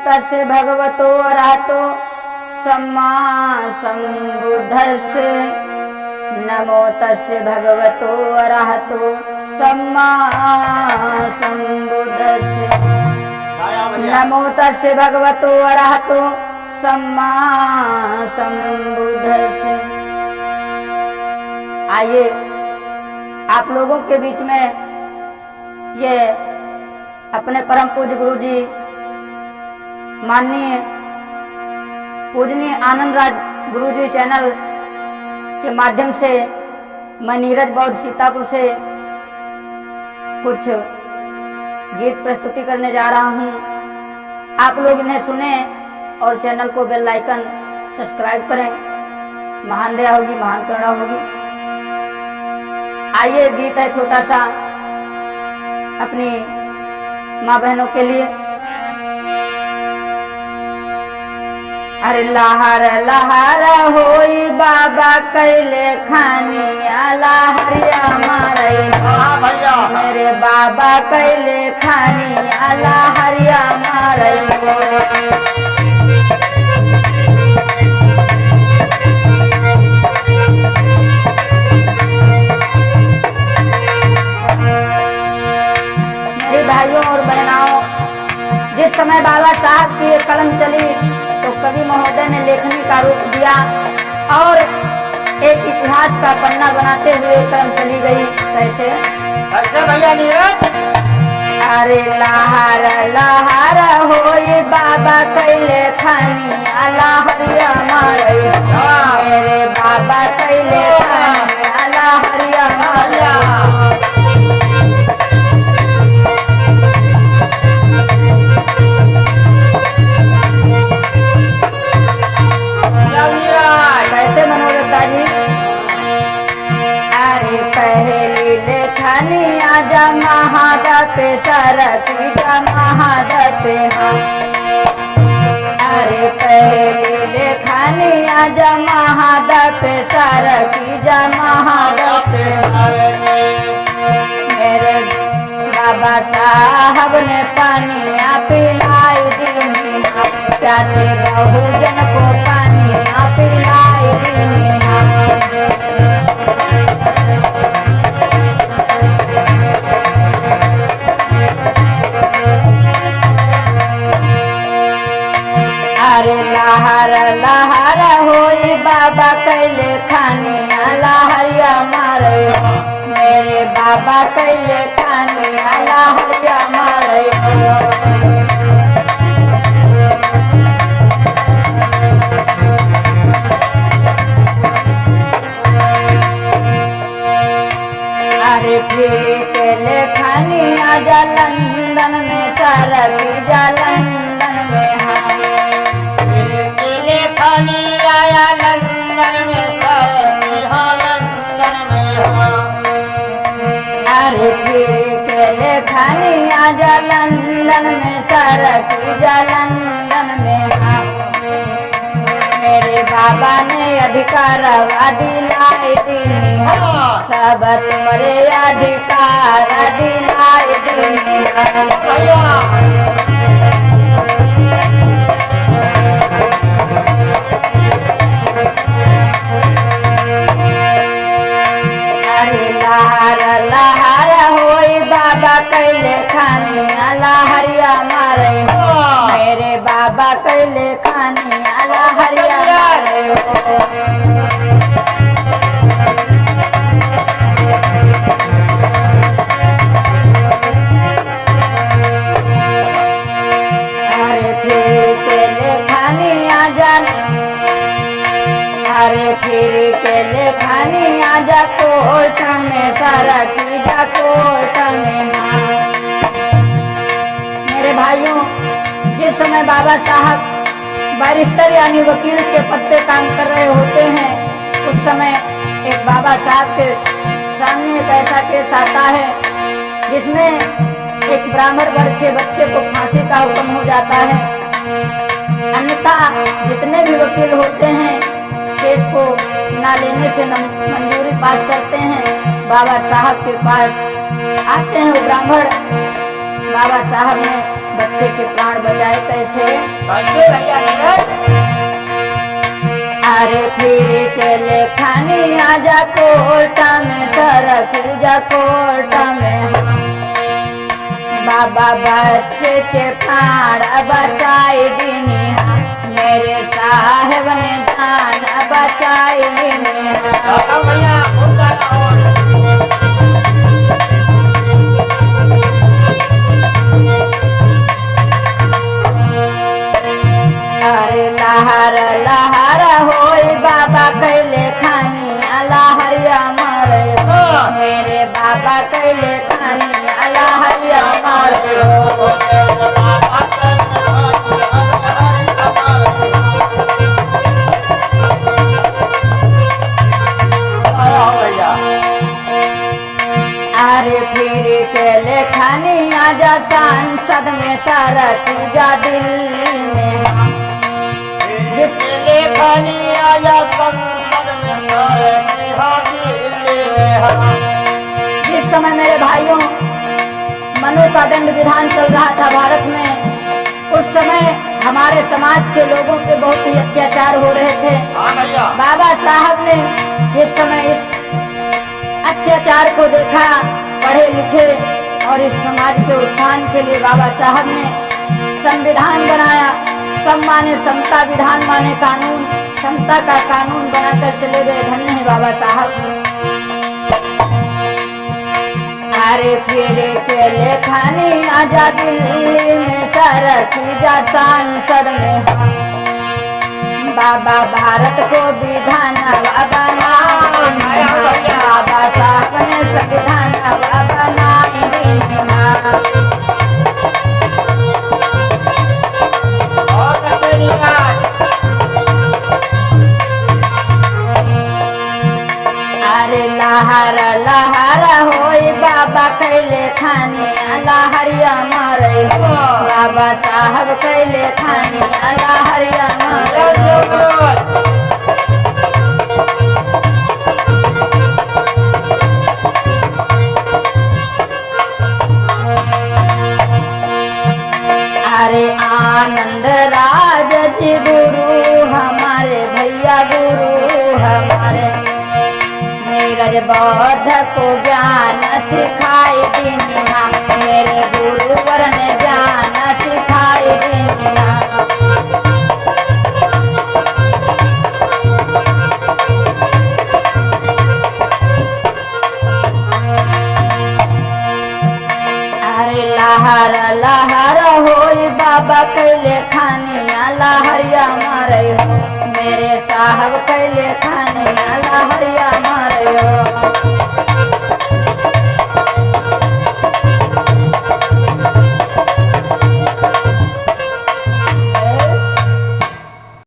तस्य भगवतो अरहतो सम्मा सम्बुद्धस्य। नमो तस्य भगवतो अरहतो सम्मा सम्बुद्धस्य। नमो तस्य भगवतो अरहतो सम्मा सम्बुद्धस्य। आइए आप लोगों के बीच में ये अपने परम पूज्य गुरु जी माननीय पूजनीय आनंद राज गुरु जी चैनल के माध्यम से मैं नीरज बौद्ध सीतापुर से कुछ गीत प्रस्तुति करने जा रहा हूँ। आप लोग इन्हें सुने और चैनल को बेल आइकन सब्सक्राइब करें। महान दया होगी, महान करुणा होगी। आइए गीत है छोटा सा अपनी माँ बहनों के लिए। अरे लहर लहर होई बाबा कैले खानिया लहरिया मारई। मेरे बाबा कैले खानिया लहरिया मारई। मेरे भाइयों और बहनाओं, जिस समय बाबा साहब की कलम चली तो कवि महोदय ने लेखनी का रूप दिया और एक इतिहास का पन्ना बनाते हुए कलम चली गई। कैसे भैया नीरज? अरे लहर लहर होई बाबा कैले खानिया लहरिया मारई। मेरे बाबा कैले खानिया लहरिया मारई। कैसे मनोरथ जी? अरे पहली लेखनी आजा महाद पे सरकी जा महाद पे। अरे पहली लेखनी आजा महाद पे सरकी जा महाद पे। मेरे बाबा साहब ने पानिया पिलाई दी, प्यासे बहुजन को पानिया पिलाई दी। अरे लहर लहर होई बाबा कैले खानिया लहरिया मारे। मेरे बाबा कैले खानिया लहरिया मारे। अरे फिर के लेखनी आजा लंदन में सरकी जा लंदन में। हाँ लेखनी आया लंदन में सरकी हाँ लंदन में। अरे फिर के लेखनी आजा लंदन में सरकी जा लंदन में। हाँ मेरे बाबा ने अधिकार दिलाई दीनी। सब तुम्हारे अधिकार दिलाई दीनी। अरे लहर लहर होई बाबा कैले खानिया लहरिया मारे। मेरे बाबा कैले खानिया लहरिया मारे। अरे फिर के लेखनी आजा, अरे फिर के लेखनी आजा कोर्ट में सरकी जा कोर्ट में। मेरे भाइयों, जिस समय बाबा साहब बैरिस्टर यानी वकील के पद पे काम कर रहे होते हैं, उस समय एक बाबा साहब के सामने एक ऐसा केस आता है जिसमें एक ब्राह्मण वर्ग के बच्चे को फांसी का हुक्म हो जाता है। अन्यथा जितने भी वकील होते हैं केस को ना लेने से मंजूरी पास करते हैं। बाबा साहब के पास आते हैं वो ब्राह्मण। बाबा साहब ने बच्चे के प्राण बचाए कैसे? कैसे भैया रे? अरे फिर के लेखनी आजा कोर्ट में, सरक जा कोर्ट में, बाबा बच्चे के प्राण बचाए दीनी, मेरे साहेब ने जान बचाए दीनी। भैया उनका नाम अरे लहर लहर होई बाबा कैले खानी लहरिया मारे, मेरे बाबा कैले खानी लहरिया मारे। भैया अरे फिर के लेखनी आजा सांसद में, सरक जा दिल्ली में, जिस लेखनी आया संसद में सारे दिल्ली में। जिस समय मेरे भाइयों मनु का दंड विधान चल रहा था भारत में, उस समय हमारे समाज के लोगों पे बहुत ही अत्याचार हो रहे थे। हाँ भैया बाबा साहब ने इस समय इस अत्याचार को देखा, पढ़े लिखे, और इस समाज के उत्थान के लिए बाबा साहब ने संविधान बनाया। सब माने समता, विधान माने कानून, समता का कानून बनाकर चले गए। धन्य है बाबा साहब। अरे फिर के लेखनी आजा दिल्ली में, सरक जा सांसद में, बाबा भारत को विधान बनाए, बाबा साहब ने संविधान बनाए दीना। और तेरी राज अरे लहर लहर होई बाबा कैले खानी लहरिया मारे, बाबा साहब कैले खानी लहरिया मारे। अरे आनंद राज जी गुरु हमारे, भैया गुरु हमारे, नीरज बौद्ध को ज्ञान सिखाई दीनिया, मेरे गुरुवर ने ज्ञान सिखाई दीनिया। अरे लहर लहर होई बाबा कैले खानिया लहरिया मारे हो, मेरे साहब कैले खानिया लहरिया मारे हो।